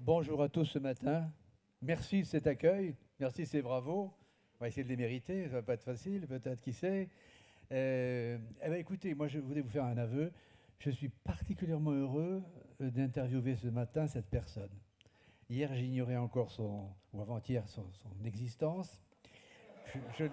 Bonjour à tous ce matin. Merci de cet accueil. Merci de ces bravos. On va essayer de les mériter. Ça va pas être facile, peut-être, qui sait. Eh bien, écoutez, moi, je voulais vous faire un aveu. Je suis particulièrement heureux d'interviewer ce matin cette personne. Hier, j'ignorais encore ou avant-hier, son existence. Je- je-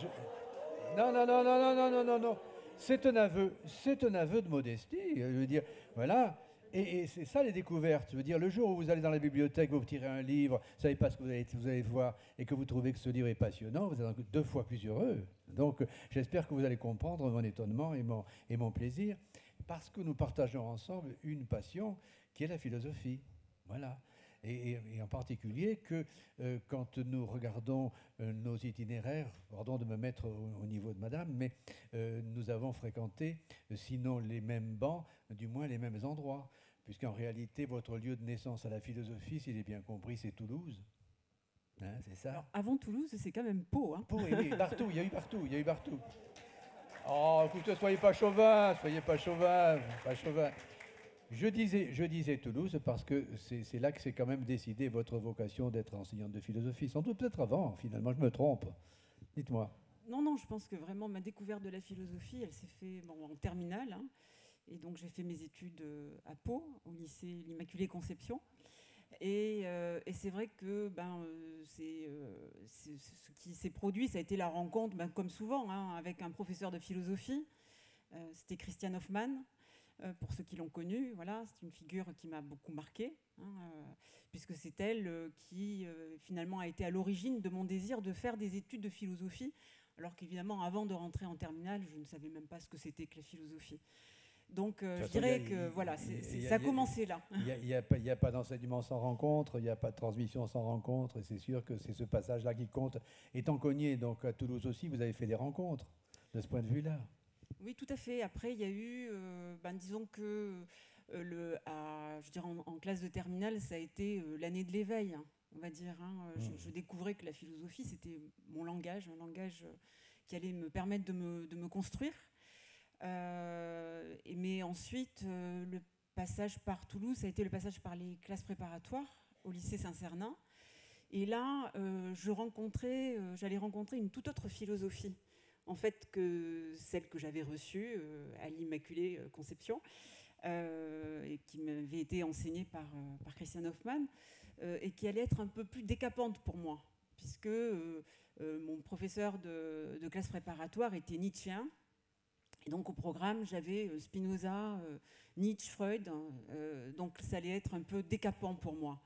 je- non, non, non, non, non, non, non, non, non. C'est un aveu de modestie. Je veux dire, voilà. Et c'est ça les découvertes. Je veux dire, le jour où vous allez dans la bibliothèque, vous tirez un livre, vous ne savez pas ce que vous allez voir, et que vous trouvez que ce livre est passionnant, vous êtes deux fois plus heureux. Donc, j'espère que vous allez comprendre mon étonnement et mon plaisir, parce que nous partageons ensemble une passion qui est la philosophie. Voilà. Et en particulier que quand nous regardons nos itinéraires, pardon de me mettre au niveau de madame, mais nous avons fréquenté, sinon les mêmes bancs, du moins les mêmes endroits, puisqu'en réalité, votre lieu de naissance à la philosophie, si j'ai bien compris, c'est Toulouse. Hein, c'est ça? Alors, avant Toulouse, c'est quand même Pau. Hein. Oui, oui, partout, il y a eu partout, il y a eu partout. Oh, écoutez, soyez pas chauvin, soyez pas chauvin, pas chauvin. Je disais Toulouse parce que c'est là que c'est quand même décidé votre vocation d'être enseignante de philosophie. Sans doute peut-être avant, finalement, je me trompe. Dites-moi. Non, non, je pense que vraiment ma découverte de la philosophie, elle s'est faite en terminale. Hein. Et donc j'ai fait mes études à Pau, au lycée L'Immaculée Conception. Et c'est vrai que ce qui s'est produit, ça a été la rencontre, comme souvent, hein, avec un professeur de philosophie. C'était Christian Hoffmann. Pour ceux qui l'ont connue, voilà, c'est une figure qui m'a beaucoup marquée, hein, puisque c'est elle qui finalement a été à l'origine de mon désir de faire des études de philosophie, alors qu'évidemment, avant de rentrer en terminale, je ne savais même pas ce que c'était que la philosophie. Donc je dirais que voilà, ça a commencé là. Il n'y a pas d'enseignement sans rencontre, il n'y a pas de transmission sans rencontre, et c'est sûr que c'est ce passage-là qui compte. Étant cogné, donc à Toulouse aussi, vous avez fait des rencontres de ce point de vue-là. Oui, tout à fait. Après, il y a eu, disons que je dirais en classe de terminale, ça a été l'année de l'éveil, hein, on va dire. Hein. Je découvrais que la philosophie, c'était mon langage, un langage qui allait me permettre de me construire. Mais ensuite, le passage par Toulouse, ça a été le passage par les classes préparatoires au lycée Saint-Cernin. Et là, j'allais rencontrer une toute autre philosophie, en fait, que celle que j'avais reçue à l'Immaculée Conception, et qui m'avait été enseignée par Christian Hoffmann, et qui allait être un peu plus décapante pour moi, puisque mon professeur de classe préparatoire était nietzschéen. Et donc au programme, j'avais Spinoza, Nietzsche, Freud, donc ça allait être un peu décapant pour moi.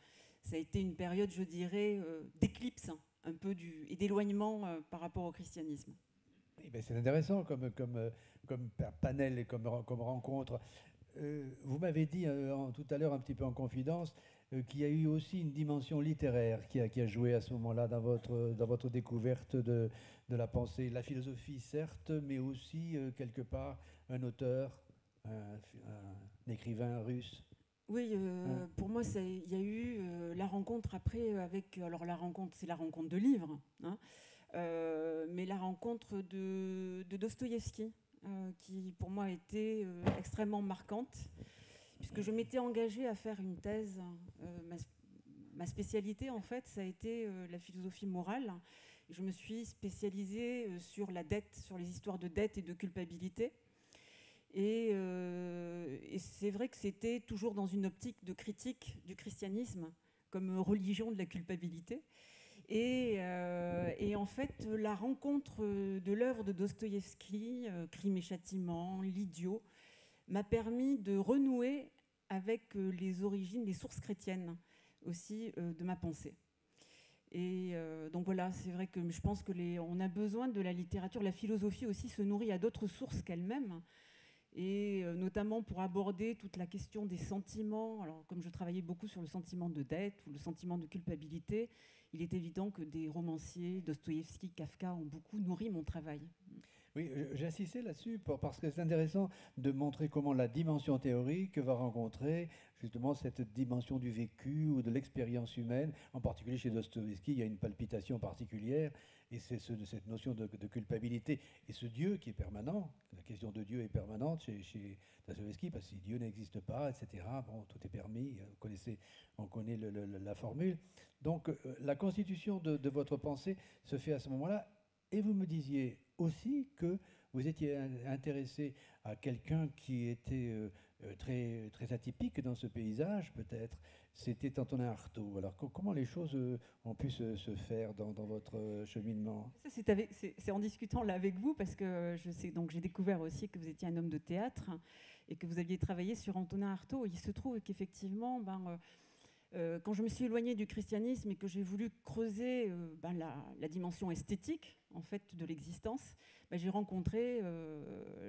Ça a été une période, je dirais, d'éclipse un peu et d'éloignement par rapport au christianisme. Eh ben, c'est intéressant comme panel et comme rencontre. Vous m'avez dit tout à l'heure, un petit peu en confidence, qu'il y a eu aussi une dimension littéraire qui a joué à ce moment-là dans votre découverte de la pensée, la philosophie certes, mais aussi quelque part un auteur, un écrivain russe. Oui, Hein. pour moi, il y a eu la rencontre après avec... Alors la rencontre, c'est la rencontre de livres, hein, mais la rencontre de Dostoïevski, qui pour moi a été extrêmement marquante, puisque je m'étais engagée à faire une thèse. Ma spécialité, en fait, ça a été la philosophie morale. Je me suis spécialisée sur la dette, sur les histoires de dette et de culpabilité. Et c'est vrai que c'était toujours dans une optique de critique du christianisme comme religion de la culpabilité. Et en fait, la rencontre de l'œuvre de Dostoïevski, Crime et Châtiment, L'Idiot, m'a permis de renouer avec les origines, les sources chrétiennes aussi de ma pensée. Et donc voilà, c'est vrai que je pense on a besoin de la littérature. La philosophie aussi se nourrit à d'autres sources qu'elle-même, et notamment pour aborder toute la question des sentiments. Alors, comme je travaillais beaucoup sur le sentiment de dette ou le sentiment de culpabilité, il est évident que des romanciers, Dostoïevski, Kafka, ont beaucoup nourri mon travail. Oui, j'insistais là-dessus parce que c'est intéressant de montrer comment la dimension théorique va rencontrer justement cette dimension du vécu ou de l'expérience humaine. En particulier chez Dostoïevski, il y a une palpitation particulière et c'est cette notion de culpabilité. Et ce Dieu qui est permanent, la question de Dieu est permanente chez Dostoïevski parce que si Dieu n'existe pas, etc., bon, tout est permis, on connaît la formule. Donc la constitution de votre pensée se fait à ce moment-là. Et vous me disiez aussi que vous étiez intéressé à quelqu'un qui était très, très atypique dans ce paysage, peut-être. C'était Antonin Artaud. Alors, comment les choses ont pu se faire dans votre cheminement? Ça, c'est en discutant là avec vous, parce que je sais, donc j'ai découvert aussi que vous étiez un homme de théâtre et que vous aviez travaillé sur Antonin Artaud. Il se trouve qu'effectivement, quand je me suis éloignée du christianisme et que j'ai voulu creuser la dimension esthétique en fait de l'existence, j'ai rencontré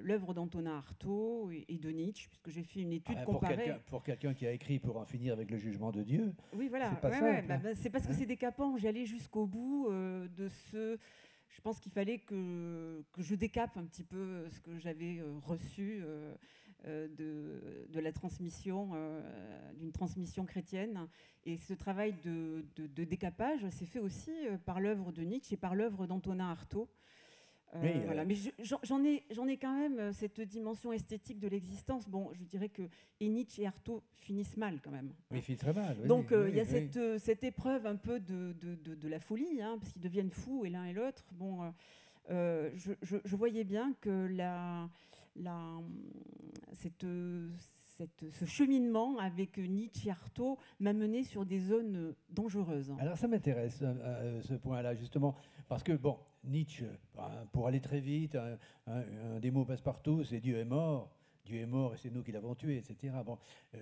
l'œuvre d'Antonin Artaud et de Nietzsche, puisque j'ai fait une étude comparée. Pour quelqu'un qui a écrit pour en finir avec le jugement de Dieu, oui, voilà, c'est pas simple. C'est parce que c'est décapant. J'allais jusqu'au bout de ce. Je pense qu'il fallait que je décape un petit peu ce que j'avais reçu de la transmission, d'une transmission chrétienne. Et ce travail de décapage s'est fait aussi par l'œuvre de Nietzsche et par l'œuvre d'Antonin Artaud. Voilà. Mais j'en ai quand même cette dimension esthétique de l'existence. Bon, je dirais que Nietzsche et Artaud finissent mal quand même. Oui, ils finissent très mal. Oui, donc il y a cette épreuve un peu de la folie, hein, parce qu'ils deviennent fous et l'un et l'autre. Bon, je voyais bien que ce cheminement avec Nietzsche et Artaud m'a mené sur des zones dangereuses. Alors ça m'intéresse, ce point-là, justement, parce que, bon, Nietzsche, pour aller très vite, un des mots passe-partout, c'est Dieu est mort. Dieu est mort et c'est nous qui l'avons tué, etc. Bon,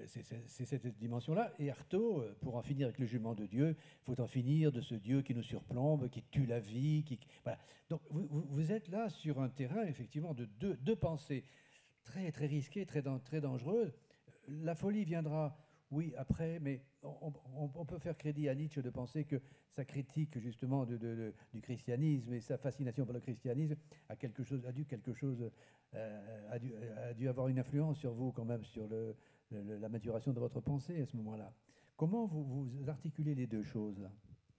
c'est cette dimension-là. Et Artaud, pour en finir avec le jugement de Dieu, il faut en finir de ce Dieu qui nous surplombe, qui tue la vie. Voilà. Donc vous êtes là sur un terrain, effectivement, de deux pensées très, très risquées, très dangereuses. La folie viendra, oui, après, mais on peut faire crédit à Nietzsche de penser que sa critique, justement, du christianisme et sa fascination pour le christianisme a dû avoir une influence sur vous, quand même, sur la maturation de votre pensée à ce moment-là. Comment vous articulez les deux choses, là?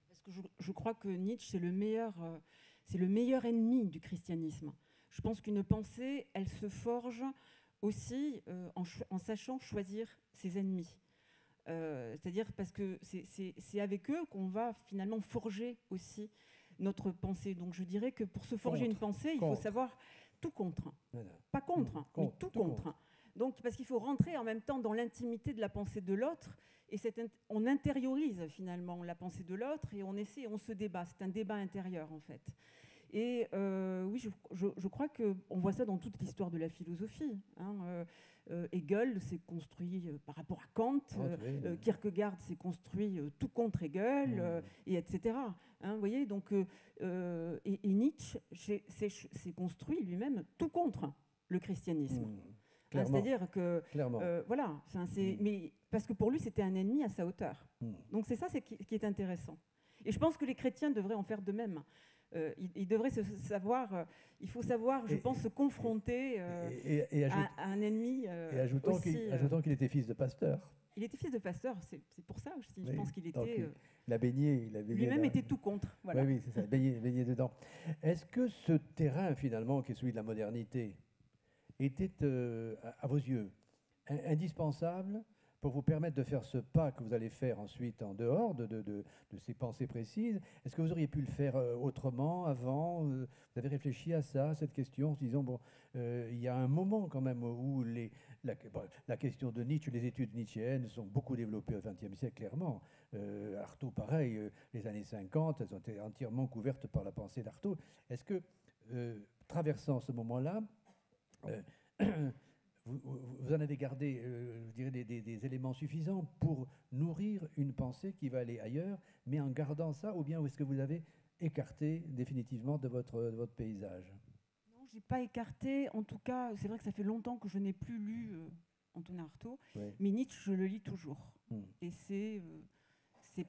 Parce que je crois que Nietzsche, c'est le meilleur ennemi du christianisme. Je pense qu'une pensée, elle se forge aussi en sachant choisir ses ennemis. C'est-à-dire parce que c'est avec eux qu'on va finalement forger aussi notre pensée. Donc je dirais que pour se forger une pensée, il faut savoir tout contre. Voilà. Pas contre, mais tout contre. Donc parce qu'il faut rentrer en même temps dans l'intimité de la pensée de l'autre, et on intériorise finalement la pensée de l'autre et on se débat. C'est un débat intérieur en fait. Et oui, je crois qu'on voit ça dans toute l'histoire de la philosophie. Hein. Hegel s'est construit par rapport à Kant, Kierkegaard s'est construit tout contre Hegel, et etc. Hein, vous voyez, donc, et Nietzsche s'est construit lui-même tout contre le christianisme. Hein, c'est-à-dire que, voilà, mais parce que pour lui, c'était un ennemi à sa hauteur. Donc c'est ça qui est intéressant. Et je pense que les chrétiens devraient en faire de même. Il devrait il faut savoir, je pense, se confronter à un ennemi. Et ajoutons qu'il était fils de pasteur. Il était fils de pasteur, c'est pour ça aussi. Je pense qu'il était. Il a baigné lui-même était tout contre. Voilà. Oui, c'est ça, baigné dedans. Est-ce que ce terrain, finalement, qui est celui de la modernité, était, à vos yeux, indispensable pour vous permettre de faire ce pas que vous allez faire ensuite en dehors de ces pensées précises? Est-ce que vous auriez pu le faire autrement, avant? Vous avez réfléchi à ça, cette question, en se disant, bon, il y a un moment quand même où la question de Nietzsche, les études nietzschéennes sont beaucoup développées au XXe siècle, clairement. Artaud, pareil, les années 50, elles ont été entièrement couvertes par la pensée d'Artaud. Est-ce que, traversant ce moment-là, vous en avez gardé, je dirais, des éléments suffisants pour nourrir une pensée qui va aller ailleurs, mais en gardant ça, ou bien est-ce que vous avez écarté définitivement de votre paysage? Non, je n'ai pas écarté. En tout cas, c'est vrai que ça fait longtemps que je n'ai plus lu Antonin Artaud, mais Nietzsche, je le lis toujours. Et c'est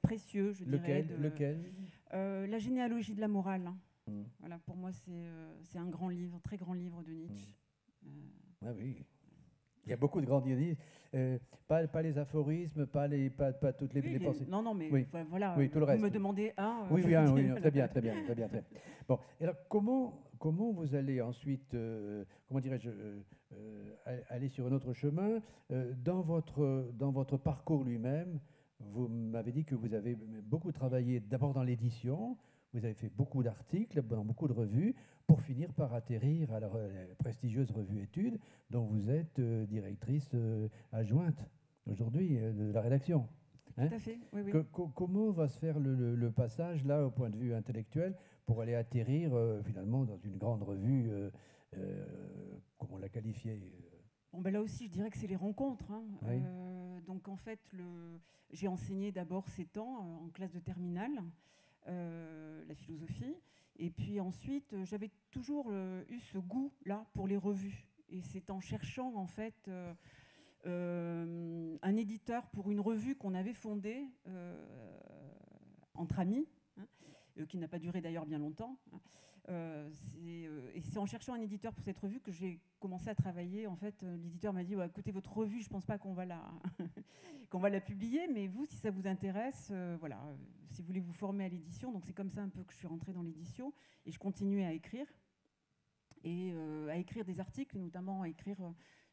précieux, je dirais. Lequel La généalogie de la morale. Voilà, pour moi, c'est un grand livre, très grand livre de Nietzsche. Ah oui. Il y a beaucoup de grands livres. Pas les aphorismes, pas toutes les pensées. Non, mais oui. voilà, oui, tout le reste. vous me demandez un. Oui, non, très bien. Bon, et alors comment vous allez ensuite, comment dirais-je, aller sur un autre chemin dans votre parcours lui-même? Vous m'avez dit que vous avez beaucoup travaillé d'abord dans l'édition, vous avez fait beaucoup d'articles dans beaucoup de revues, pour finir par atterrir à la prestigieuse revue Études, dont vous êtes directrice adjointe aujourd'hui de la rédaction. Hein? Tout à fait, oui. Comment va se faire le passage, là, au point de vue intellectuel, pour aller atterrir, finalement, dans une grande revue, comme on l'a qualifiée Bon, ben là aussi, je dirais que c'est les rencontres. Hein. Oui. Donc, en fait, j'ai enseigné d'abord 7 ans en classe de terminale, la philosophie. Et puis ensuite, j'avais toujours eu ce goût-là pour les revues. Et c'est en cherchant, en fait, un éditeur pour une revue qu'on avait fondée entre amis, hein, qui n'a pas duré d'ailleurs bien longtemps. Hein. Et c'est en cherchant un éditeur pour cette revue que j'ai commencé à travailler. En fait, l'éditeur m'a dit écoutez, votre revue, je ne pense pas qu'on va la publier, mais vous, si ça vous intéresse, voilà, si vous voulez vous former à l'édition. Donc c'est comme ça un peu que je suis rentrée dans l'édition et je continuais à écrire et à écrire des articles, notamment à écrire.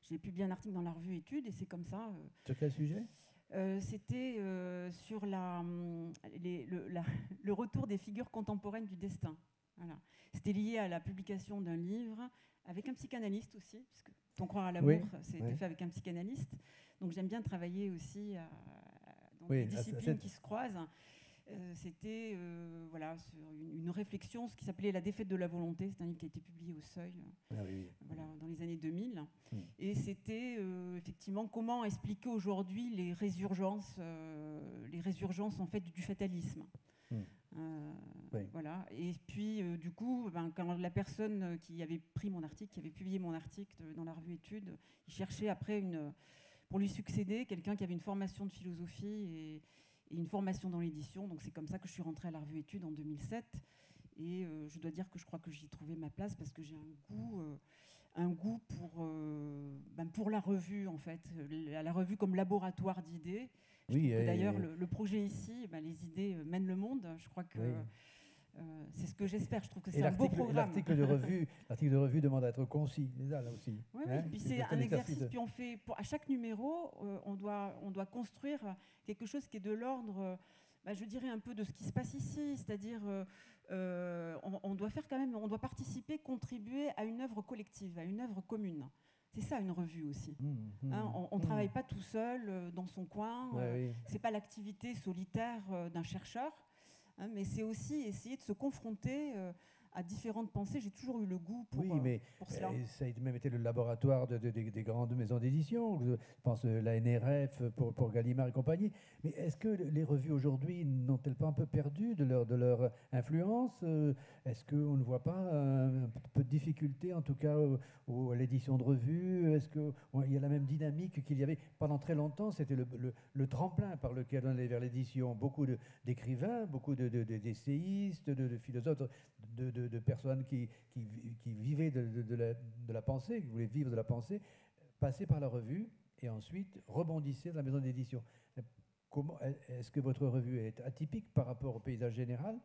J'ai publié un article dans la revue Études et c'est comme ça. Sur quel sujet ? C'était sur le retour des figures contemporaines du destin. Voilà. C'était lié à la publication d'un livre avec un psychanalyste aussi, puisque Ton croire à l'amour, c'était fait avec un psychanalyste. Donc j'aime bien travailler aussi dans des disciplines qui se croisent. C'était voilà, sur une réflexion, ce qui s'appelait La défaite de la volonté. C'est un livre qui a été publié au Seuil voilà, dans les années 2000. Et c'était effectivement comment expliquer aujourd'hui les résurgences en fait, du fatalisme. Voilà. Et puis, du coup, quand la personne qui avait pris mon article, qui avait publié mon article dans la revue Études, il cherchait après, pour lui succéder, quelqu'un qui avait une formation de philosophie et une formation dans l'édition. Donc, c'est comme ça que je suis rentrée à la revue Études en 2007. Et je dois dire que je crois que j'y ai trouvé ma place parce que j'ai un goût pour la revue, en fait. La revue comme laboratoire d'idées. D'ailleurs, le projet ici, les idées mènent le monde. Je crois que c'est ce que j'espère. Je trouve que c'est un beau programme. L'article de revue demande à être concis, là aussi. Oui, hein, puis c'est un exercice. Puis on fait, à chaque numéro, on doit construire quelque chose qui est de l'ordre, je dirais un peu de ce qui se passe ici. C'est-à-dire, on doit faire quand même, on doit participer, contribuer à une œuvre collective, à une œuvre commune. C'est ça une revue aussi. On ne travaille pas tout seul dans son coin. C'est pas l'activité solitaire d'un chercheur, mais c'est aussi essayer de se confronter à différentes pensées. J'ai toujours eu le goût pour cela. Ça a même été le laboratoire des grandes maisons d'édition. Je pense la NRF pour Gallimard et compagnie. Mais est-ce que les revues aujourd'hui n'ont-elles pas un peu perdu de leur influence ? Est-ce qu'on ne voit pas un peu de difficulté, en tout cas, à l'édition de revues ? Est-ce qu'il y a la même dynamique qu'il y avait pendant très longtemps ? C'était le tremplin par lequel on allait vers l'édition. Beaucoup d'écrivains, beaucoup d'essayistes, de philosophes, de personnes qui vivaient de la pensée, qui voulaient vivre de la pensée, passaient par la revue et ensuite rebondissaient dans la maison d'édition. Est-ce que votre revue est atypique par rapport au paysage général,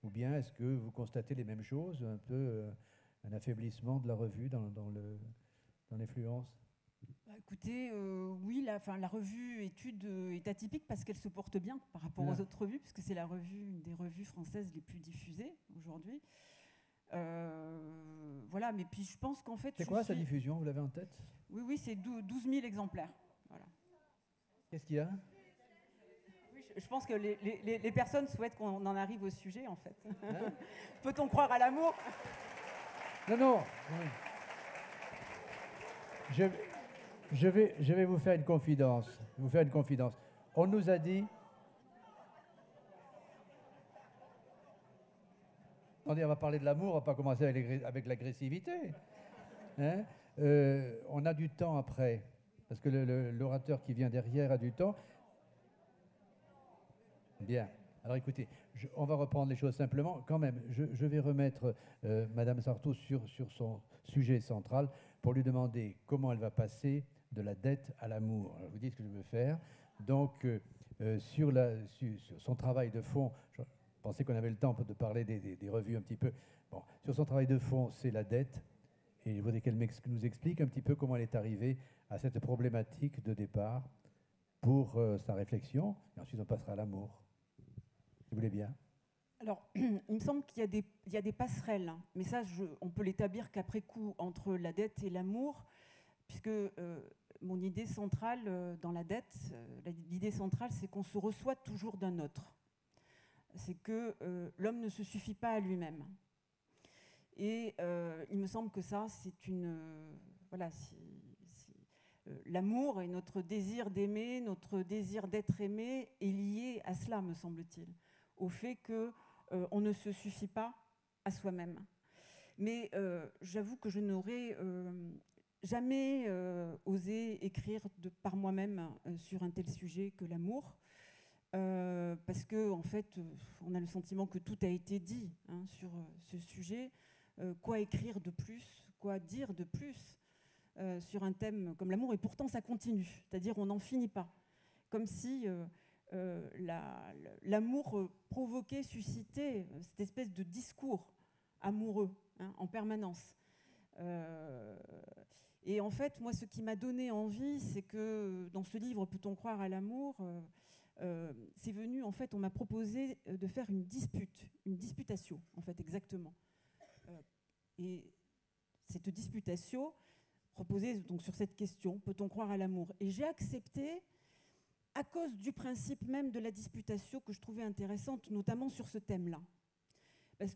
ou bien est-ce que vous constatez les mêmes choses, un peu un affaiblissement de la revue dans l'influence ? Écoutez, oui, la revue Études est atypique parce qu'elle se porte bien par rapport aux autres revues, puisque c'est une des revues françaises les plus diffusées aujourd'hui. Voilà, mais puis je pense qu'en fait... C'est quoi sa diffusion, vous l'avez en tête ? Oui, c'est 12 000 exemplaires. Voilà. Qu'est-ce qu'il y a ? Oui, je pense que les personnes souhaitent qu'on en arrive au sujet, en fait. Hein ? Peut-on croire à l'amour ? Non. Je vais vous faire une confidence. On nous a dit... Attendez, on va parler de l'amour, on va pas commencer avec l'agressivité. Hein ? On a du temps après, parce que l'orateur qui vient derrière a du temps. Bien. Alors écoutez, On va reprendre les choses simplement. Quand même, je vais remettre Madame Sarto sur son sujet central pour lui demander comment elle va passer de la dette à l'amour. Vous dites ce que je veux faire. Donc, sur son travail de fond, je pensais qu'on avait le temps de parler des revues un petit peu. Bon, sur son travail de fond, c'est la dette. Et je voudrais qu'elle nous explique un petit peu comment elle est arrivée à cette problématique de départ pour sa réflexion. Et ensuite, on passera à l'amour. Si vous voulez bien. Alors, il me semble qu'il y a des passerelles, hein, mais ça, on peut l'établir qu'après coup entre la dette et l'amour, puisque mon idée centrale dans la dette, l'idée centrale, c'est qu'on se reçoit toujours d'un autre. C'est que l'homme ne se suffit pas à lui-même. Et il me semble que ça, c'est une... voilà, l'amour et notre désir d'aimer, notre désir d'être aimé est lié à cela, me semble-t-il, au fait qu'on ne se suffit pas à soi-même. Mais j'avoue que je n'aurais jamais osé écrire par moi-même sur un tel sujet que l'amour, parce qu'en fait, on a le sentiment que tout a été dit hein, sur ce sujet. Quoi écrire de plus, quoi dire de plus sur un thème comme l'amour, et pourtant ça continue, c'est-à-dire on n'en finit pas, comme si l'amour provoquait, suscitait cette espèce de discours amoureux hein, en permanence. Et en fait, moi, ce qui m'a donné envie, c'est que dans ce livre, Peut-on croire à l'amour, c'est venu, en fait, on m'a proposé de faire une disputatio, en fait, exactement. Et cette disputatio reposait donc sur cette question, peut-on croire à l'amour? Et j'ai accepté, à cause du principe même de la disputatio que je trouvais intéressante, notamment sur ce thème-là.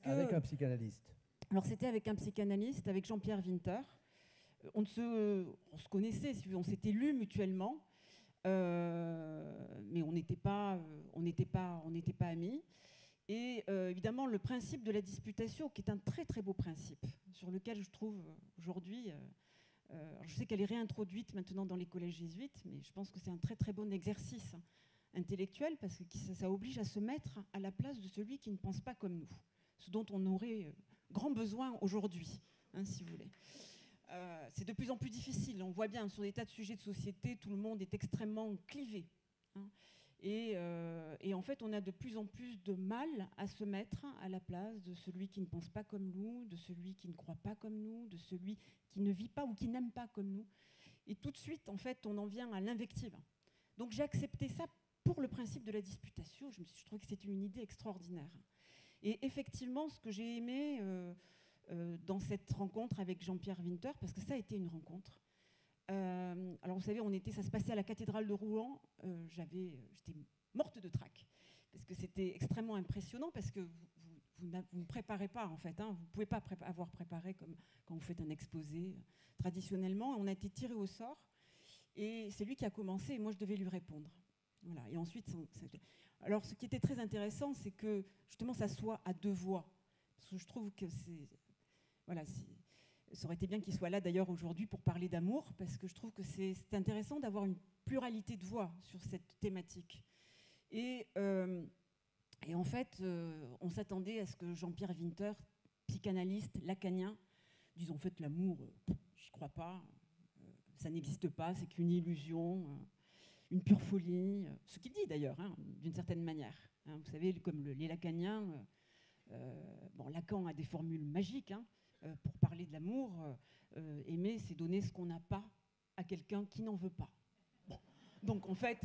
Avec un psychanalyste. Alors c'était avec un psychanalyste, avec Jean-Pierre Winter. On se connaissait, on s'était lus mutuellement, mais on n'était pas amis. Et évidemment, le principe de la disputatio, qui est un très très beau principe, sur lequel je trouve aujourd'hui, je sais qu'elle est réintroduite maintenant dans les collèges jésuites, mais je pense que c'est un très très bon exercice intellectuel, parce que ça oblige à se mettre à la place de celui qui ne pense pas comme nous, ce dont on aurait grand besoin aujourd'hui, hein, si vous voulez. C'est de plus en plus difficile, on voit bien, sur des tas de sujets de société, tout le monde est extrêmement clivé. Hein. Et en fait, on a de plus en plus de mal à se mettre à la place de celui qui ne pense pas comme nous, de celui qui ne croit pas comme nous, de celui qui ne vit pas ou qui n'aime pas comme nous. Et tout de suite, en fait, on en vient à l'invective. Donc j'ai accepté ça pour le principe de la disputatio. Je trouvais que c'était une idée extraordinaire. Et effectivement, ce que j'ai aimé dans cette rencontre avec Jean-Pierre Winter, parce que ça a été une rencontre, alors vous savez, ça se passait à la cathédrale de Rouen. J'étais morte de trac parce que c'était extrêmement impressionnant, parce que vous ne préparez pas en fait. Hein, vous ne pouvez pas avoir préparé comme quand vous faites un exposé traditionnellement. On a été tiré au sort et c'est lui qui a commencé et moi je devais lui répondre. Voilà. Et ensuite, alors ce qui était très intéressant, c'est que justement ça soit à deux voix, parce que je trouve que ça aurait été bien qu'il soit là d'ailleurs aujourd'hui pour parler d'amour, parce que je trouve que c'est intéressant d'avoir une pluralité de voix sur cette thématique. Et en fait, on s'attendait à ce que Jean-Pierre Winter, psychanalyste lacanien, dise en fait l'amour, j'y crois pas, ça n'existe pas, c'est qu'une illusion, une pure folie, ce qu'il dit d'ailleurs, hein, d'une certaine manière. Hein, vous savez, comme les lacaniens, Lacan a des formules magiques, hein, pour parler de l'amour, aimer, c'est donner ce qu'on n'a pas à quelqu'un qui n'en veut pas. Bon. Donc en fait,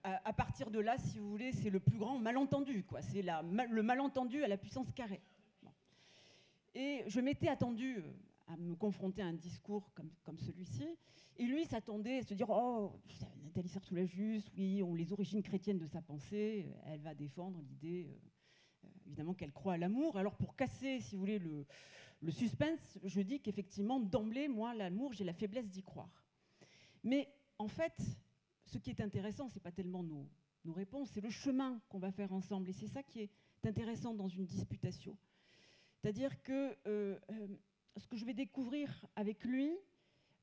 à partir de là, si vous voulez, c'est le plus grand malentendu, quoi. C'est le malentendu à la puissance carrée. Bon. Et je m'étais attendue à me confronter à un discours comme celui-ci, et lui s'attendait à se dire « Oh, Nathalie Sartoulajus, oui, les origines chrétiennes de sa pensée, elle va défendre l'idée... évidemment qu'elle croit à l'amour. Alors pour casser, si vous voulez, le suspense, je dis qu'effectivement, d'emblée, moi, l'amour, j'ai la faiblesse d'y croire. Mais en fait, ce qui est intéressant, ce n'est pas tellement nos réponses, c'est le chemin qu'on va faire ensemble. Et c'est ça qui est intéressant dans une disputatio. C'est-à-dire que ce que je vais découvrir avec lui,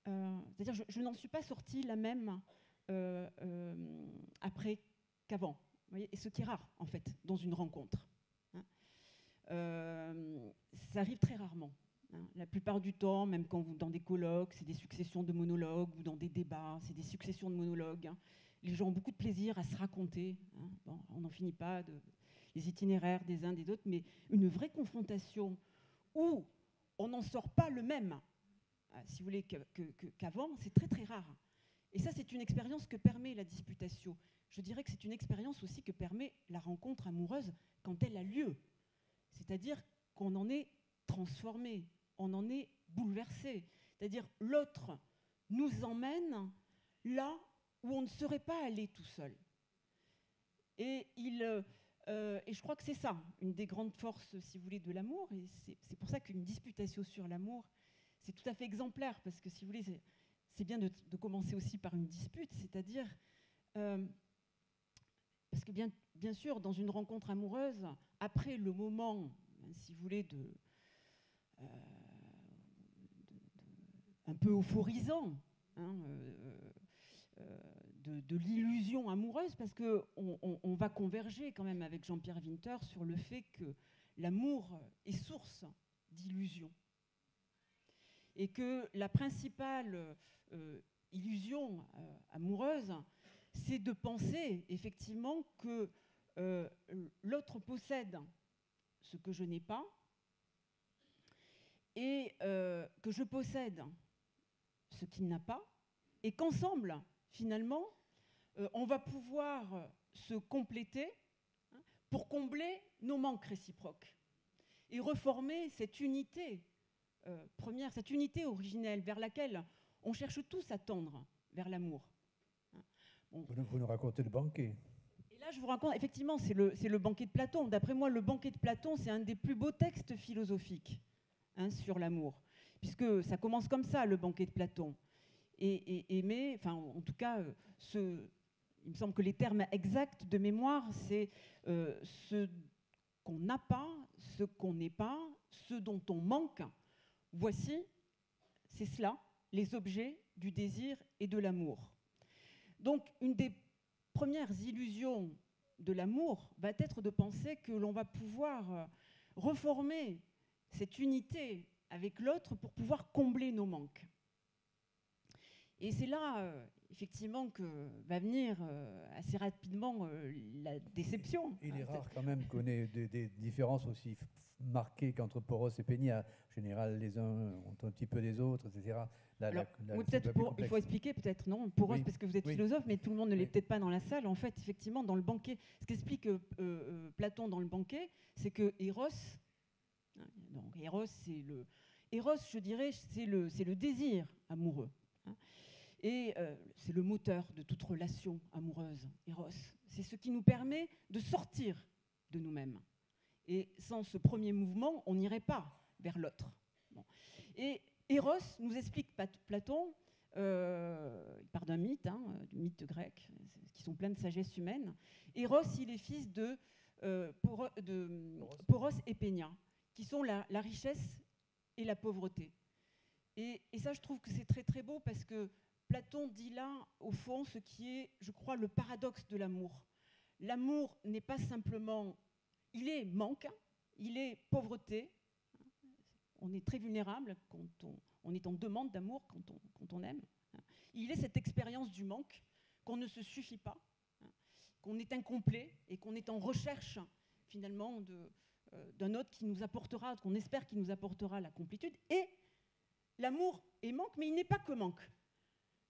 c'est-à-dire je n'en suis pas sortie la même après qu'avant. voyez, et ce qui est rare, en fait, dans une rencontre. Hein. Ça arrive très rarement. Hein. La plupart du temps, même quand vous dans des colloques, c'est des successions de monologues, ou dans des débats, c'est des successions de monologues. Hein. Les gens ont beaucoup de plaisir à se raconter. Hein. Bon, on n'en finit pas, les itinéraires des uns des autres, mais une vraie confrontation où on n'en sort pas le même, si vous voulez, qu'avant, c'est très très rare. Et ça, c'est une expérience que permet la disputatio. Je dirais que c'est une expérience aussi que permet la rencontre amoureuse quand elle a lieu. C'est-à-dire qu'on en est transformé, on en est bouleversé. C'est-à-dire l'autre nous emmène là où on ne serait pas allé tout seul. Et je crois que c'est ça, une des grandes forces, si vous voulez, de l'amour. Et c'est pour ça qu'une disputatio sur l'amour, c'est tout à fait exemplaire, parce que, si vous voulez, c'est bien de commencer aussi par une dispute, c'est-à-dire... parce que bien sûr, dans une rencontre amoureuse, après le moment, si vous voulez, un peu euphorisant, hein, de l'illusion amoureuse, parce qu'on va converger quand même avec Jean-Pierre Winter sur le fait que l'amour est source d'illusion. Et que la principale illusion amoureuse, c'est de penser effectivement que l'autre possède ce que je n'ai pas et que je possède ce qu'il n'a pas, et qu'ensemble, finalement, on va pouvoir se compléter, hein, pour combler nos manques réciproques et reformer cette unité première, cette unité originelle vers laquelle on cherche tous à tendre, vers l'amour. Bon. Vous nous racontez le banquet. Et là, je vous raconte, effectivement, c'est le banquet de Platon. D'après moi, le banquet de Platon, c'est un des plus beaux textes philosophiques, hein, sur l'amour, puisque ça commence comme ça, le banquet de Platon. Mais, enfin, en tout cas, il me semble que les termes exacts de mémoire, c'est ce qu'on n'a pas, ce qu'on n'est pas, ce dont on manque. Voici, c'est cela, les objets du désir et de l'amour. Donc, une des premières illusions de l'amour va être de penser que l'on va pouvoir reformer cette unité avec l'autre pour pouvoir combler nos manques. Et c'est là, effectivement, que va venir assez rapidement la déception. Il est rare quand même qu'on ait des différences aussi marquées qu'entre Poros et Pénia. En général, les uns ont un petit peu des autres, etc. Oui, peut-être il faut expliquer, peut-être, non, Poros, oui, parce que vous êtes philosophe, mais tout le monde ne l'est peut-être pas dans la salle. En fait, effectivement, dans le banquet, ce qu'explique Platon dans le banquet, c'est que Eros, donc Eros, je dirais, c'est le désir amoureux. Hein. Et c'est le moteur de toute relation amoureuse, Eros. C'est ce qui nous permet de sortir de nous-mêmes. Et sans ce premier mouvement, on n'irait pas vers l'autre. Bon. Et Eros, nous explique Platon, il part d'un mythe, hein, du mythe grec, qui sont pleins de sagesse humaine. Eros, il est fils de Poros et Pénia, qui sont la richesse et la pauvreté. Et ça, je trouve que c'est très très beau, parce que Platon dit là, au fond, ce qui est, je crois, le paradoxe de l'amour. L'amour n'est pas simplement... Il est manque, il est pauvreté. On est très vulnérable quand on est en demande d'amour, quand on aime. Il est cette expérience du manque, qu'on ne se suffit pas, qu'on est incomplet et qu'on est en recherche, finalement, d'un autre qui nous apportera, qu'on espère qu'il nous apportera la complétude. Et l'amour est manque, mais il n'est pas que manque.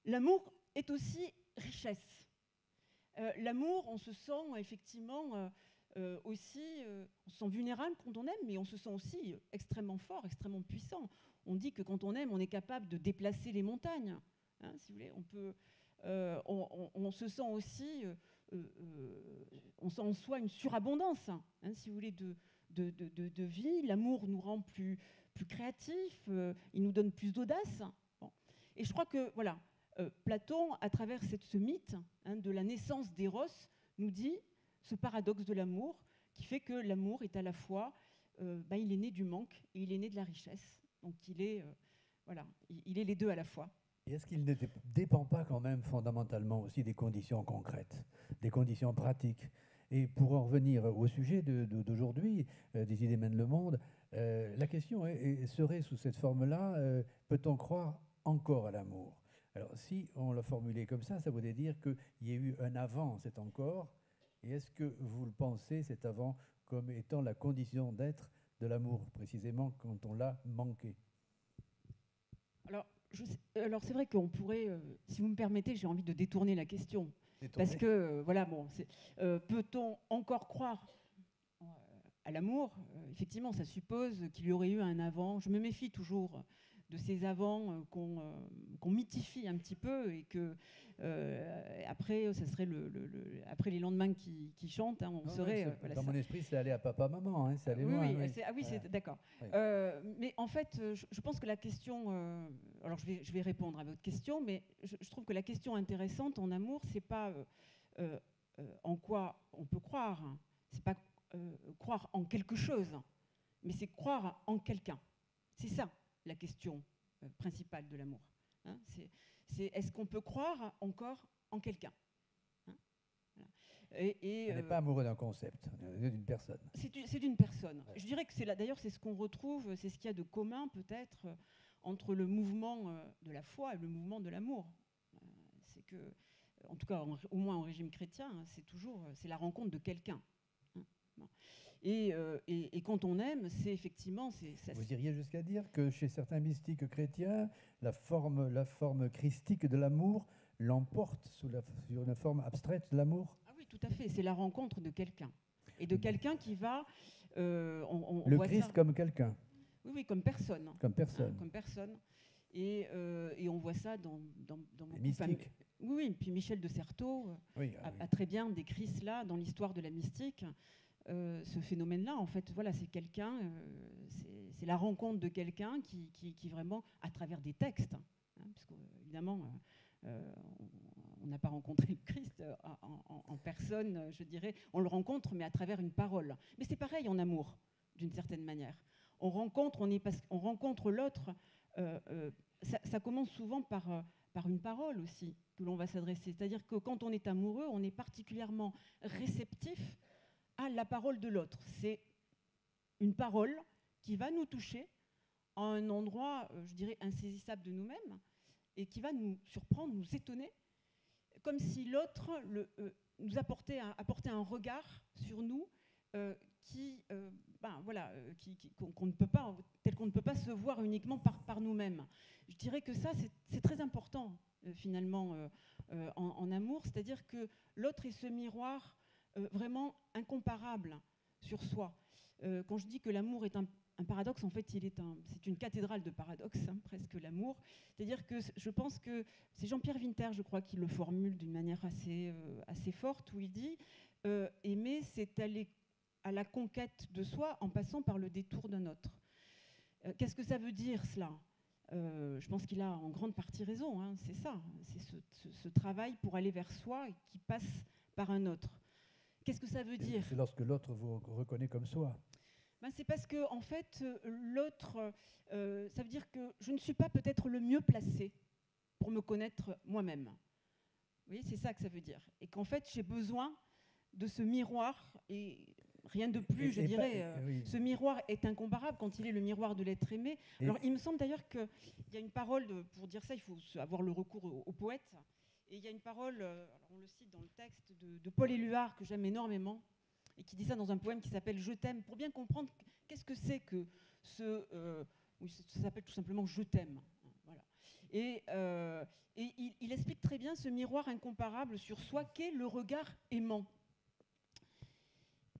L'amour est aussi richesse. L'amour, on se sent effectivement aussi, on se sent vulnérable quand on aime, mais on se sent aussi extrêmement fort, extrêmement puissant. On dit que quand on aime, on est capable de déplacer les montagnes. Hein, si vous voulez, on se sent aussi, on sent en soi une surabondance, hein, si vous voulez, de vie. L'amour nous rend plus créatifs, il nous donne plus d'audace. Bon. Et je crois que, voilà, Platon, à travers ce mythe, hein, de la naissance d'Eros, nous dit ce paradoxe de l'amour qui fait que l'amour est à la fois, il est né du manque et il est né de la richesse. Donc il est les deux à la fois. Et est-ce qu'il ne dépend pas quand même fondamentalement aussi des conditions concrètes, des conditions pratiques? Et pour en revenir au sujet d'aujourd'hui, des idées mènent le monde, la question serait sous cette forme-là, peut-on croire encore à l'amour? Alors si on l'a formulé comme ça voudrait dire qu'il y a eu un avant cet encore, et est-ce que vous le pensez, cet avant, comme étant la condition d'être de l'amour, précisément quand on l'a manqué? Alors c'est vrai qu'on pourrait, si vous me permettez, j'ai envie de détourner la question. Parce que, voilà, bon, peut-on encore croire à l'amour? Effectivement, ça suppose qu'il y aurait eu un avant. Je me méfie toujours de ces avants qu'on mythifie un petit peu et que après, ça serait après les lendemains qui chantent, hein, on non, serait... non, voilà, dans ça. mon esprit, c'est aller à papa-maman, hein, c'est aller Oui, loin. oui, Oui, oui, voilà. c'est d'accord. Oui. Mais en fait, je pense que la question... alors, je vais répondre à votre question, mais je trouve que la question intéressante en amour, c'est pas en quoi on peut croire, hein. C'est pas croire en quelque chose, mais c'est croire en quelqu'un. C'est ça la question principale de l'amour. Hein. C'est est-ce qu'on peut croire encore en quelqu'un, hein, voilà. On n'est pas amoureux d'un concept, on est d'une personne. C'est d'une personne. Ouais. Je dirais que d'ailleurs, c'est ce qu'on retrouve, c'est ce qu'il y a de commun peut-être entre le mouvement de la foi et le mouvement de l'amour. C'est que, en tout cas, au moins en régime chrétien, hein, c'est la rencontre de quelqu'un. Hein. Bon. Et quand on aime, c'est effectivement... Vous iriez jusqu'à dire que chez certains mystiques chrétiens, la forme christique de l'amour l'emporte sur une forme abstraite de l'amour? Ah oui, tout à fait. C'est la rencontre de quelqu'un. Et de quelqu'un qui va... le Christ ça. Comme quelqu'un. Oui, oui, comme personne. Comme personne. Comme personne. Et on voit ça dans les mystiques. Oui, oui. Puis Michel de Certeau a très bien décrit cela dans l'histoire de la mystique. Ce phénomène-là, en fait, voilà, c'est quelqu'un, c'est la rencontre de quelqu'un qui vraiment, à travers des textes, hein, parce qu'évidemment, on n'a pas rencontré le Christ en personne, je dirais, on le rencontre, mais à travers une parole. Mais c'est pareil en amour, d'une certaine manière. On rencontre l'autre, ça commence souvent par une parole aussi, que l'on va s'adresser. C'est-à-dire que quand on est amoureux, on est particulièrement réceptif à la parole de l'autre. C'est une parole qui va nous toucher à un endroit, je dirais, insaisissable de nous-mêmes et qui va nous surprendre, nous étonner, comme si l'autre nous apportait un regard sur nous qu'on ne peut pas, tel qu'on ne peut pas se voir uniquement par nous-mêmes. Je dirais que ça, c'est très important, finalement, en amour, c'est-à-dire que l'autre est ce miroir vraiment incomparable sur soi. Quand je dis que l'amour est un paradoxe, en fait, c'est une cathédrale de paradoxes, hein, presque l'amour. C'est-à-dire que je pense que c'est Jean-Pierre Winter, je crois, qui le formule d'une manière assez forte, où il dit aimer, c'est aller à la conquête de soi en passant par le détour d'un autre. Qu'est-ce que ça veut dire, cela ? Je pense qu'il a en grande partie raison, hein, c'est ça, c'est ce travail pour aller vers soi qui passe par un autre. Qu'est-ce que ça veut dire ? C'est lorsque l'autre vous reconnaît comme soi. Ben c'est parce que, en fait, l'autre, ça veut dire que je ne suis pas peut-être le mieux placé pour me connaître moi-même. Vous voyez, c'est ça que ça veut dire. Et qu'en fait, j'ai besoin de ce miroir, et rien de plus, je dirais. Oui. Ce miroir est incomparable quand il est le miroir de l'être aimé. Alors, il me semble d'ailleurs qu'il y a une parole, pour dire ça, il faut avoir le recours au poète. Et il y a une parole, alors on le cite dans le texte, de Paul Éluard, que j'aime énormément, et qui dit ça dans un poème qui s'appelle « Je t'aime », pour bien comprendre qu'est-ce que c'est que ça s'appelle tout simplement « Je t'aime ». Voilà. Et il explique très bien ce miroir incomparable sur soi qu'est le regard aimant.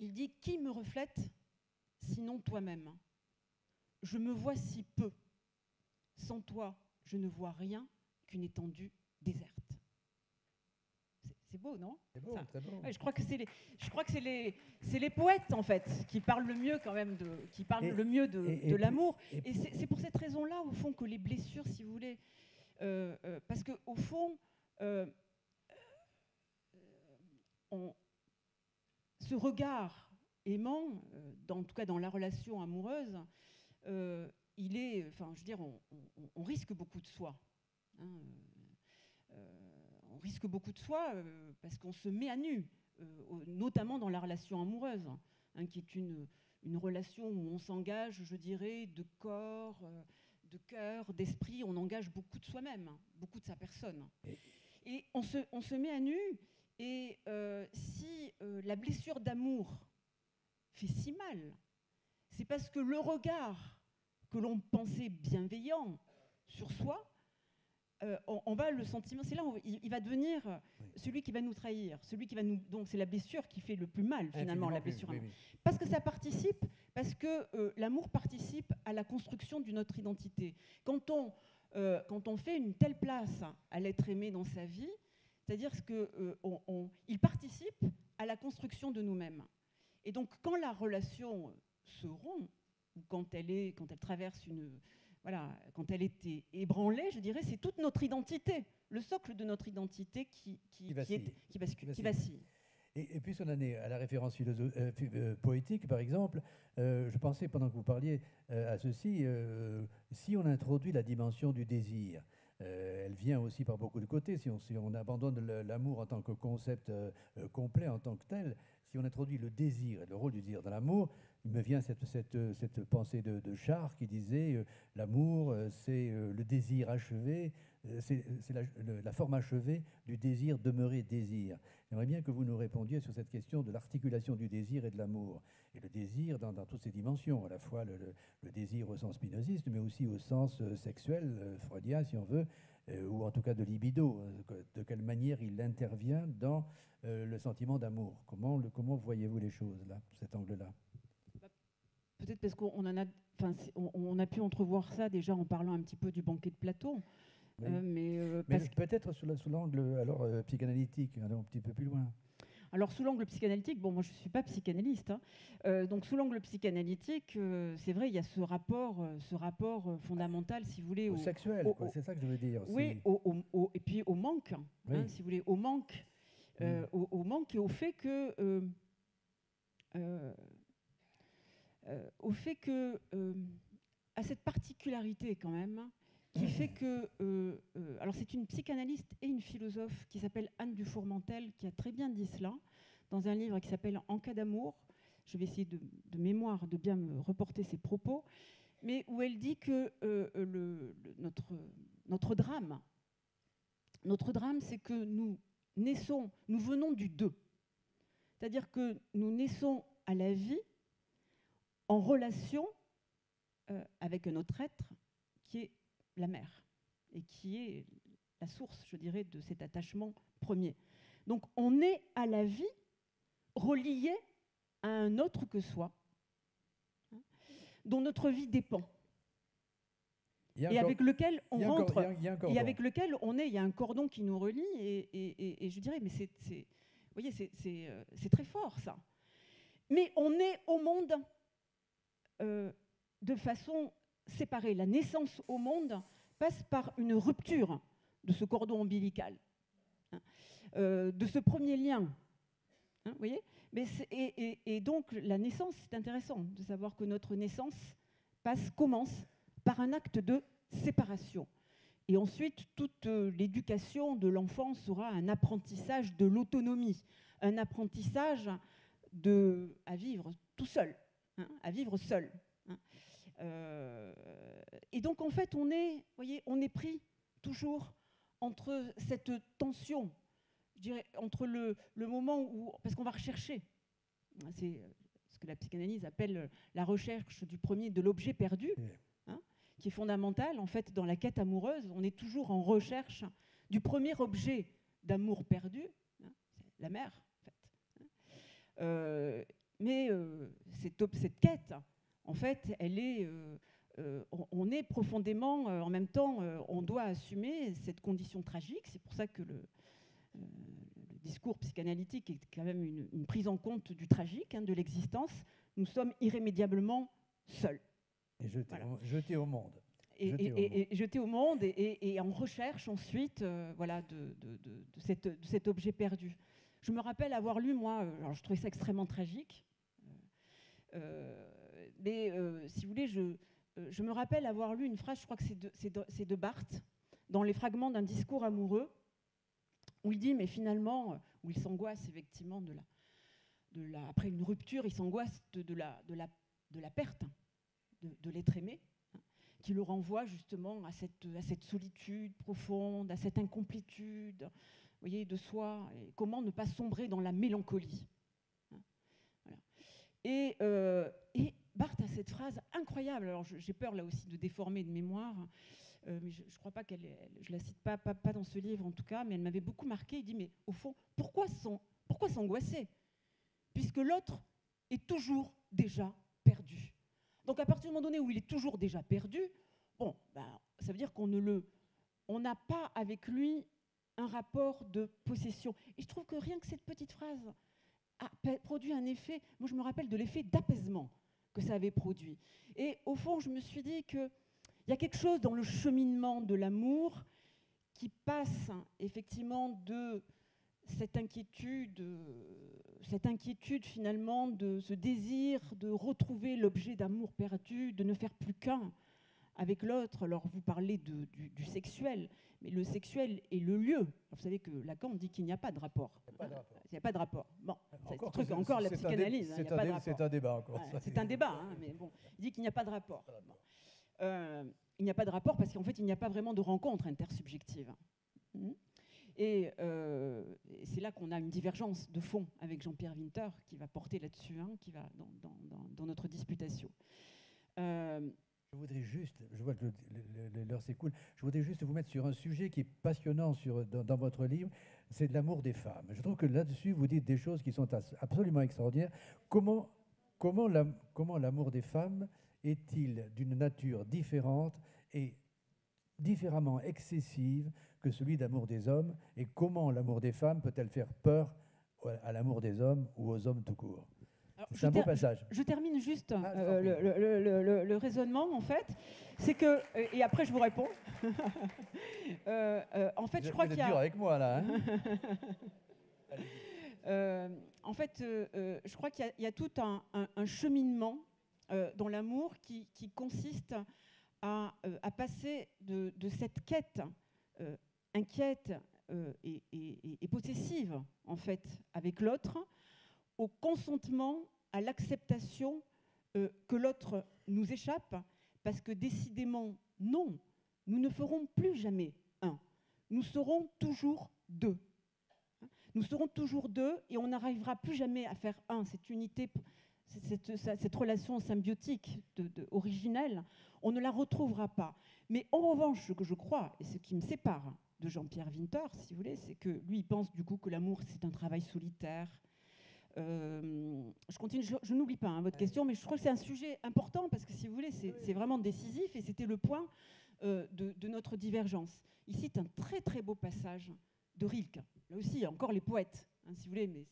Il dit « Qui me reflète, sinon toi-même ? Je me vois si peu. Sans toi, je ne vois rien qu'une étendue déserte. » C'est beau, non ? C'est beau, très beau. Ouais, je crois que c'est les poètes, en fait, qui parlent le mieux quand même de l'amour. Et c'est pour cette raison-là, au fond, que les blessures, si vous voulez, parce qu'au fond, ce regard aimant, en tout cas dans la relation amoureuse, il est, enfin, je veux dire, on risque beaucoup de soi. Hein, on risque beaucoup de soi parce qu'on se met à nu notamment dans la relation amoureuse, hein, qui est une relation où on s'engage, je dirais, de corps, de cœur, d'esprit, on engage beaucoup de soi-même, beaucoup de sa personne. Et on se met à nu, et si la blessure d'amour fait si mal, c'est parce que le regard que l'on pensait bienveillant sur soi, on va le sentiment, c'est là où il va devenir celui qui va nous trahir, celui qui va nous. Donc c'est la blessure qui fait le plus mal finalement, la blessure. Oui. Parce que ça participe, parce que l'amour participe à la construction de notre identité. Quand on fait une telle place à l'être aimé dans sa vie, c'est-à-dire qu'il participe à la construction de nous-mêmes. Et donc quand la relation se rompt, ou quand elle traverse quand elle est ébranlée, je dirais, c'est toute notre identité, le socle de notre identité qui vacille. Et puisqu'on en est à la référence poétique, par exemple, je pensais, pendant que vous parliez à ceci, si on introduit la dimension du désir, elle vient aussi par beaucoup de côtés. Si on abandonne l'amour en tant que concept complet, en tant que tel, si on introduit le désir, le rôle du désir dans l'amour, il me vient cette pensée de Chartres qui disait l'amour, c'est le désir achevé, c'est la forme achevée du désir demeuré désir. J'aimerais bien que vous nous répondiez sur cette question de l'articulation du désir et de l'amour. Et le désir dans toutes ses dimensions, à la fois le désir au sens spinoziste, mais aussi au sens sexuel, freudien si on veut, ou en tout cas de libido. De quelle manière il intervient dans le sentiment d'amour. Comment voyez-vous les choses, là, cet angle-là? Peut-être parce on a pu entrevoir ça déjà en parlant un petit peu du banquet de Platon. Oui. Mais peut-être sous l'angle psychanalytique, allons un petit peu plus loin. Alors sous l'angle psychanalytique, bon, moi je ne suis pas psychanalyste, hein. Donc sous l'angle psychanalytique, c'est vrai, il y a ce rapport fondamental, si vous voulez, au sexuel, c'est ça que je veux dire. Oui, et puis au manque, oui. Hein, si vous voulez, au manque, au manque et au fait que à cette particularité quand même, qui fait que... alors c'est une psychanalyste et une philosophe qui s'appelle Anne Dufourmentel, qui a très bien dit cela, dans un livre qui s'appelle « En cas d'amour ». Je vais essayer de mémoire de bien me reporter ses propos, mais où elle dit que notre drame, c'est que nous venons du deux. C'est-à-dire que nous naissons à la vie en relation avec un autre être qui est la mère, et qui est la source, je dirais, de cet attachement premier. Donc on est à la vie relié à un autre que soi, dont notre vie dépend, et avec lequel on rentre, et avec lequel on est, il y a un cordon qui nous relie, et je dirais, mais vous voyez, c'est très fort ça. Mais on est au monde de façon séparée. La naissance au monde passe par une rupture de ce cordon ombilical, hein, de ce premier lien. Hein, vous voyez ? Et donc la naissance, c'est intéressant de savoir que notre naissance commence par un acte de séparation. Et ensuite, toute l'éducation de l'enfant sera un apprentissage de l'autonomie, un apprentissage à vivre tout seul, hein, à vivre seul. Hein. Et donc, en fait, on est pris toujours entre cette tension, je dirais, entre le moment où... Parce qu'on va rechercher. C'est ce que la psychanalyse appelle la recherche du premier, de l'objet perdu, hein, qui est fondamental. En fait, dans la quête amoureuse, on est toujours en recherche du premier objet d'amour perdu, hein, c'est la mère, en fait. Mais cette quête, en fait, elle est... on est profondément, en même temps, on doit assumer cette condition tragique. C'est pour ça que le discours psychanalytique est quand même une prise en compte du tragique, hein, de l'existence. Nous sommes irrémédiablement seuls. Et jetés au monde. Et jetés au monde, et en recherche ensuite de cet objet perdu. Je me rappelle avoir lu, moi, alors je trouvais ça extrêmement tragique, mais si vous voulez, je me rappelle avoir lu une phrase, je crois que c'est de Barthes, dans les fragments d'un discours amoureux, où il dit, mais finalement, où il s'angoisse effectivement après une rupture, il s'angoisse de la perte de l'être aimé, hein, qui le renvoie justement à cette solitude profonde, à cette incomplétude, vous voyez, de soi, et comment ne pas sombrer dans la mélancolie. Hein, voilà. Et Barthes a cette phrase incroyable, alors j'ai peur là aussi de déformer de mémoire, mais je ne crois pas je la cite pas dans ce livre en tout cas, mais elle m'avait beaucoup marqué. Il dit, mais au fond, pourquoi s'angoisser, puisque l'autre est toujours déjà perdu. Donc à partir du moment donné où il est toujours déjà perdu, bon, ben, ça veut dire qu'on n'a pas avec lui un rapport de possession. Et je trouve que rien que cette petite phrase a produit un effet, moi je me rappelle de l'effet d'apaisement que ça avait produit. Et au fond, je me suis dit qu'il y a quelque chose dans le cheminement de l'amour qui passe effectivement de cette inquiétude finalement, de ce désir de retrouver l'objet d'amour perdu, de ne faire plus qu'un avec l'autre. Alors vous parlez du sexuel, mais le sexuel est le lieu. Alors, vous savez que Lacan dit qu'il n'y a pas de rapport. Il n'y a pas de rapport. Bon, encore la psychanalyse. C'est un débat encore. Ouais, c'est un débat, hein, mais bon, il dit qu'il n'y a pas de rapport. Il n'y a pas de rapport parce qu'en fait, il n'y a pas vraiment de rencontre intersubjective. Et c'est là qu'on a une divergence de fond avec Jean-Pierre Winter qui va porter là-dessus, hein, qui va dans notre disputation. Je voudrais juste, je vois que l'heure s'écoule, je voudrais juste vous mettre sur un sujet qui est passionnant dans votre livre, c'est de l'amour des femmes. Je trouve que là-dessus, vous dites des choses qui sont absolument extraordinaires. Comment l'amour des femmes est-il d'une nature différente et différemment excessive que celui d'amour des hommes, et comment l'amour des femmes peut-elle faire peur à l'amour des hommes ou aux hommes tout court? C'est un beau passage. Je termine juste le raisonnement, en fait. C'est que, et après je vous réponds. En fait, je crois qu'il y a... dur avec moi, là. Hein. En fait, je crois qu'il y a tout un cheminement dans l'amour qui consiste à passer de cette quête inquiète et possessive, en fait, avec l'autre, au consentement, à l'acceptation que l'autre nous échappe, parce que décidément, non, nous ne ferons plus jamais un. Nous serons toujours deux. Nous serons toujours deux et on n'arrivera plus jamais à faire un. Cette unité, cette relation symbiotique originelle, on ne la retrouvera pas. Mais en revanche, ce que je crois, et ce qui me sépare de Jean-Pierre Winter, si vous voulez, c'est que lui, il pense du coup que l'amour, c'est un travail solitaire. Je continue, je n'oublie pas votre question, mais je crois que c'est un sujet important parce que, si vous voulez, c'est vraiment décisif et c'était le point de notre divergence. Il cite un très très beau passage de Rilke. Là aussi, il y a encore les poètes, hein, si vous voulez, mais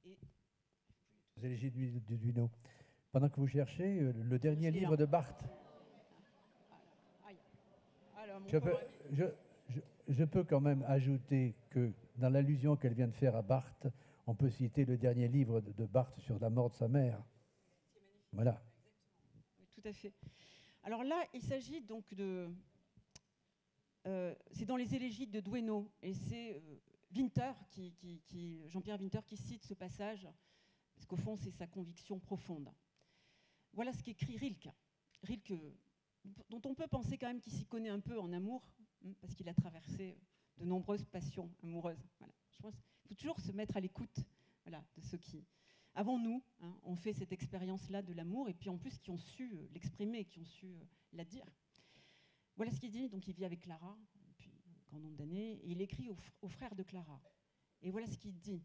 c'est... Les élégies de Duino. Pendant que vous cherchez, le dernier livre de Barthes. Je peux quand même ajouter que dans l'allusion qu'elle vient de faire à Barthes, on peut citer le dernier livre de Barthes sur la mort de sa mère. Voilà. Oui, tout à fait. Alors là, il s'agit donc de... c'est dans les élégies de Duino, et c'est Winter, Jean-Pierre Winter, qui cite ce passage, parce qu'au fond, c'est sa conviction profonde. Voilà ce qu'écrit Rilke. Rilke, dont on peut penser quand même qu'il s'y connaît un peu en amour, parce qu'il a traversé de nombreuses passions amoureuses. Voilà. Je pense qu'il faut toujours se mettre à l'écoute, voilà, de ceux qui, avant nous, ont fait cette expérience-là de l'amour, et puis en plus qui ont su l'exprimer, qui ont su la dire. Voilà ce qu'il dit. Donc il vit avec Clara depuis un grand nombre d'années, et il écrit aux frères de Clara. Et voilà ce qu'il dit.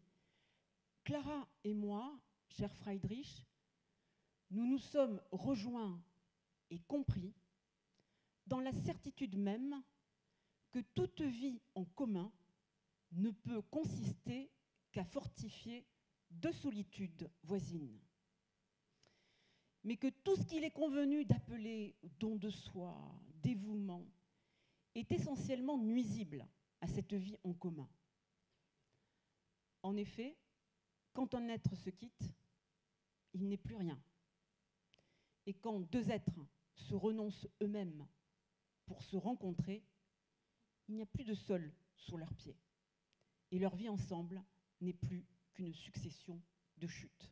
Clara et moi, cher Friedrich, nous nous sommes rejoints et compris dans la certitude même que toute vie en commun ne peut consister qu'à fortifier deux solitudes voisines, mais que tout ce qu'il est convenu d'appeler don de soi, dévouement, est essentiellement nuisible à cette vie en commun. En effet, quand un être se quitte, il n'est plus rien. Et quand deux êtres se renoncent eux-mêmes pour se rencontrer, il n'y a plus de sol sous leurs pieds. et leur vie ensemble n'est plus qu'une succession de chutes.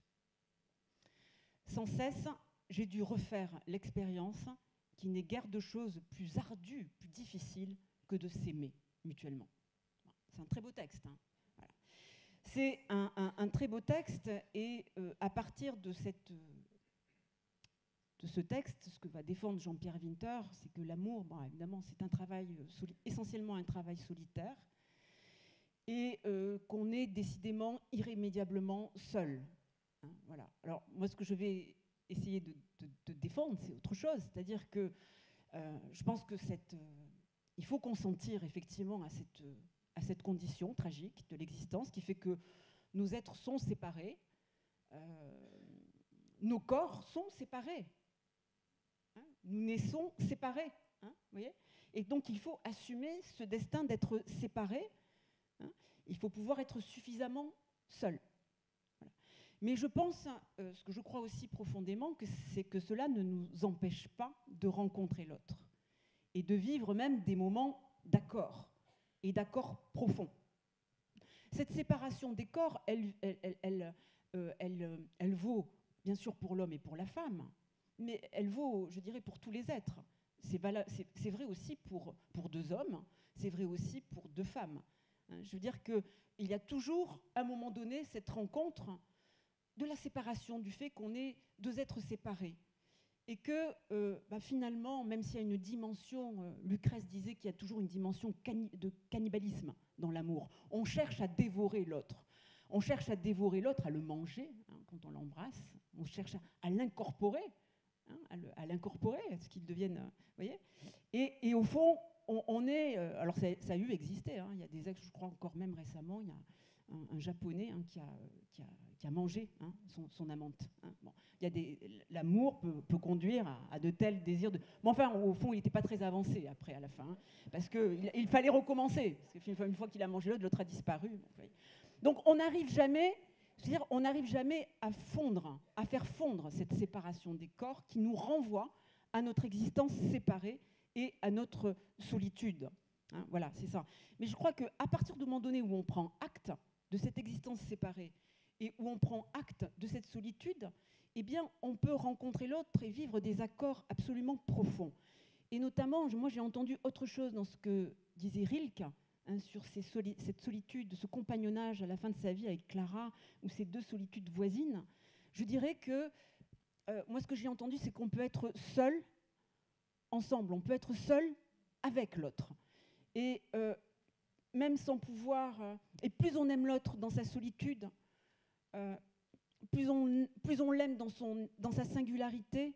Sans cesse, j'ai dû refaire l'expérience qu'il n'est guère de chose plus ardue, plus difficile que de s'aimer mutuellement. C'est un très beau texte. Hein. Voilà. C'est un très beau texte et à partir de ce texte, ce que va défendre Jean-Pierre Winter, c'est que l'amour, bon, évidemment, c'est un travail essentiellement un travail solitaire et qu'on est décidément irrémédiablement seul. Hein, voilà. Alors moi, ce que je vais essayer de défendre, c'est autre chose, c'est-à-dire que je pense que il faut consentir effectivement à cette condition tragique de l'existence qui fait que nos êtres sont séparés, nos corps sont séparés, hein, nous naissons séparés, hein, vous voyez, et donc il faut assumer ce destin d'être séparés, hein, il faut pouvoir être suffisamment seul. Voilà. Mais je pense, ce que je crois aussi profondément, c'est que cela ne nous empêche pas de rencontrer l'autre et de vivre même des moments d'accord et d'accord profond. Cette séparation des corps, elle vaut bien sûr pour l'homme et pour la femme, mais elle vaut, je dirais, pour tous les êtres. C'est vrai aussi pour deux hommes, c'est vrai aussi pour deux femmes. Je veux dire qu'il y a toujours, à un moment donné, cette rencontre de la séparation, du fait qu'on est deux êtres séparés. Et que finalement, même s'il y a une dimension, Lucrèce disait qu'il y a toujours une dimension de cannibalisme dans l'amour. On cherche à dévorer l'autre. On cherche à dévorer l'autre, à le manger, hein, quand on l'embrasse. On cherche à l'incorporer, hein, à l'incorporer, à ce qu'il devienne, vous voyez. Et au fond, on est... alors ça a eu existé, hein, il y a des ex, je crois encore même récemment, il y a un Japonais hein, qui a mangé hein, son amante. Hein. Bon, l'amour peut conduire à de tels désirs. Mais enfin, au fond, il n'était pas très avancé après, à la fin, hein, parce qu'il fallait recommencer. Parce qu'une fois qu'il a mangé l'autre a disparu. Donc, on n'arrive jamais, c'est-à-dire, on n'arrive jamais à faire fondre cette séparation des corps qui nous renvoie à notre existence séparée et à notre solitude. Hein, voilà, c'est ça. Mais je crois qu'à partir du moment donné où on prend acte de cette existence séparée et où on prend acte de cette solitude, eh bien, on peut rencontrer l'autre et vivre des accords absolument profonds. Et notamment, moi, j'ai entendu autre chose dans ce que disait Rilke, hein, sur cette solitude, ce compagnonnage à la fin de sa vie avec Clara, ou ces deux solitudes voisines. Je dirais que, moi, ce que j'ai entendu, c'est qu'on peut être seul ensemble, on peut être seul avec l'autre. Et même sans pouvoir... et plus on aime l'autre dans sa solitude, plus on l'aime dans sa singularité,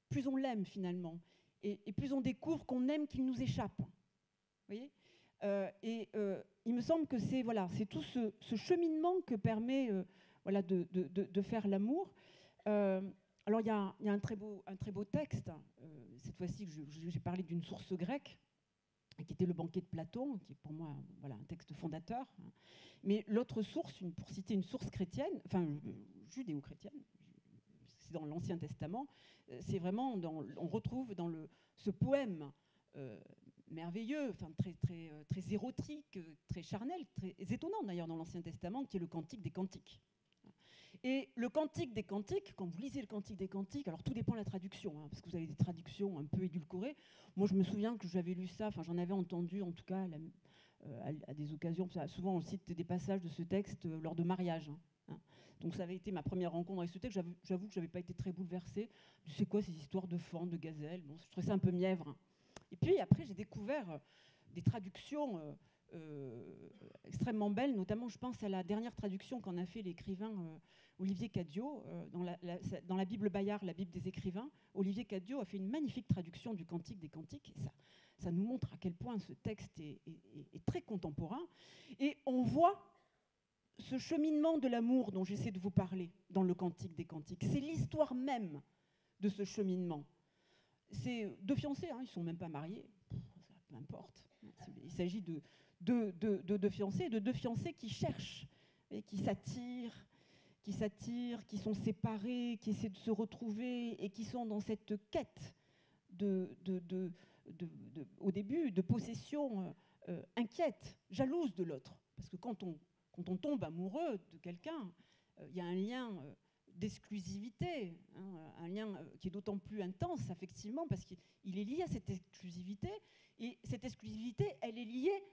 plus on l'aime finalement. Et plus on découvre qu'on aime qu'il nous échappe. Vous voyez, il me semble que c'est tout ce cheminement que permet de faire l'amour. Alors il y a un très beau texte, cette fois-ci j'ai parlé d'une source grecque, qui était le banquet de Platon, qui est pour moi un texte fondateur. Mais l'autre source, pour citer une source chrétienne, enfin judéo-chrétienne, c'est dans l'Ancien Testament, c'est vraiment, on retrouve dans ce poème merveilleux, enfin très érotique, très charnel, très étonnant d'ailleurs dans l'Ancien Testament, qui est le Cantique des Cantiques. Et le Cantique des Cantiques, quand vous lisez le Cantique des Cantiques, alors tout dépend de la traduction, hein, parce que vous avez des traductions un peu édulcorées. Moi, je me souviens que j'avais lu ça, enfin j'en avais entendu en tout cas à des occasions. Souvent, on cite des passages de ce texte lors de mariage. Hein. Donc ça avait été ma première rencontre avec ce texte. J'avoue que je n'avais pas été très bouleversée. C'est quoi ces histoires de fans, de gazelles? Bon, je trouvais ça un peu mièvre. Et puis après, j'ai découvert des traductions extrêmement belles, notamment je pense à la dernière traduction qu'en a fait l'écrivain Olivier Cadiot dans la Bible Bayard, la Bible des écrivains. Olivier Cadiot a fait une magnifique traduction du Cantique des Cantiques. Et ça nous montre à quel point ce texte est très contemporain. Et on voit ce cheminement de l'amour dont j'essaie de vous parler dans le Cantique des Cantiques. C'est l'histoire même de ce cheminement. C'est deux fiancés, hein, ils ne sont même pas mariés, peu importe. Il s'agit de deux fiancés qui cherchent et qui s'attirent, qui sont séparés, qui essaient de se retrouver et qui sont dans cette quête au début de possession inquiète, jalouse de l'autre. Parce que quand on tombe amoureux de quelqu'un, il y a un lien d'exclusivité, hein, un lien qui est d'autant plus intense affectivement parce qu'il est lié à cette exclusivité. Et cette exclusivité, elle est liée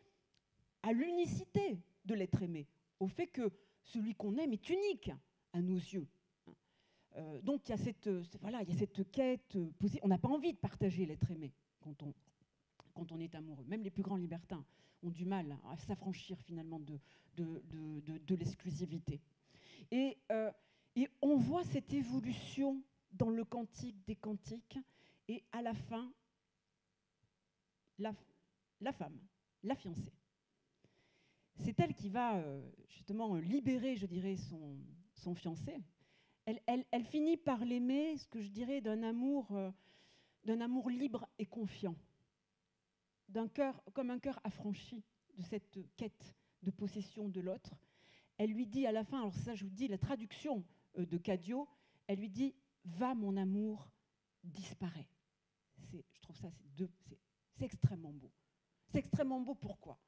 à l'unicité de l'être aimé, au fait que celui qu'on aime est unique à nos yeux. Donc il y a cette quête posée. On n'a pas envie de partager l'être aimé quand on est amoureux. Même les plus grands libertins ont du mal à s'affranchir finalement de l'exclusivité. Et on voit cette évolution dans le cantique des cantiques, et à la fin, la femme, la fiancée. C'est elle qui va justement libérer, je dirais, son fiancé. Elle finit par l'aimer, ce que je dirais, d'un amour libre et confiant, comme un cœur affranchi de cette quête de possession de l'autre. Elle lui dit à la fin, alors ça je vous dis, la traduction de Cadio, elle lui dit « Va mon amour, disparaît ». Je trouve ça, c'est extrêmement beau. C'est extrêmement beau, pourquoi ?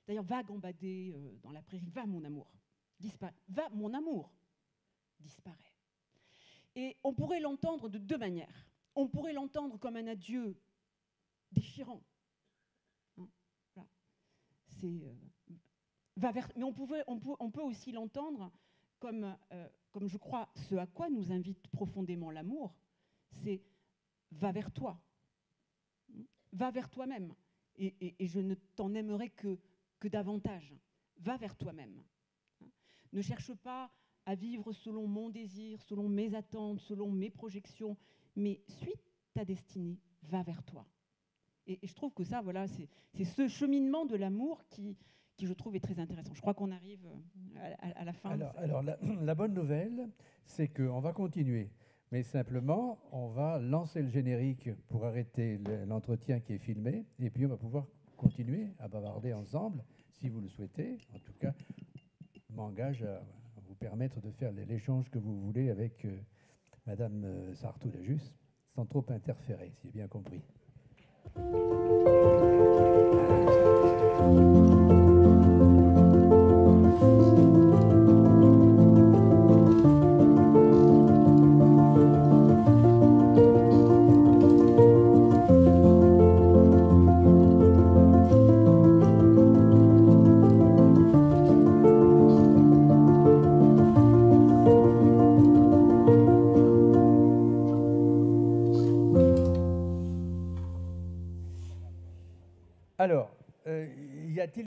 D'ailleurs, va gambader dans la prairie, va mon amour, disparaît. Va mon amour, disparaît. Et on pourrait l'entendre de deux manières. On pourrait l'entendre comme un adieu déchirant. Hein, voilà. Mais on peut aussi l'entendre comme je crois ce à quoi nous invite profondément l'amour, c'est va vers toi, va vers toi-même, et je ne t'en aimerai que davantage. Va vers toi-même. Ne cherche pas à vivre selon mon désir, selon mes attentes, selon mes projections, mais suis ta destinée, va vers toi. Et je trouve que ça, voilà, c'est ce cheminement de l'amour qui, je trouve, est très intéressant. Je crois qu'on arrive à la fin. Alors la bonne nouvelle, c'est qu'on va continuer. Mais simplement, on va lancer le générique pour arrêter l'entretien qui est filmé. Et puis, on va pouvoir continuer à bavarder ensemble, si vous le souhaitez. En tout cas, je m'engage à vous permettre de faire l'échange que vous voulez avec Madame Sartoul-Ajus, sans trop interférer, si j'ai bien compris. Alors, y a-t-il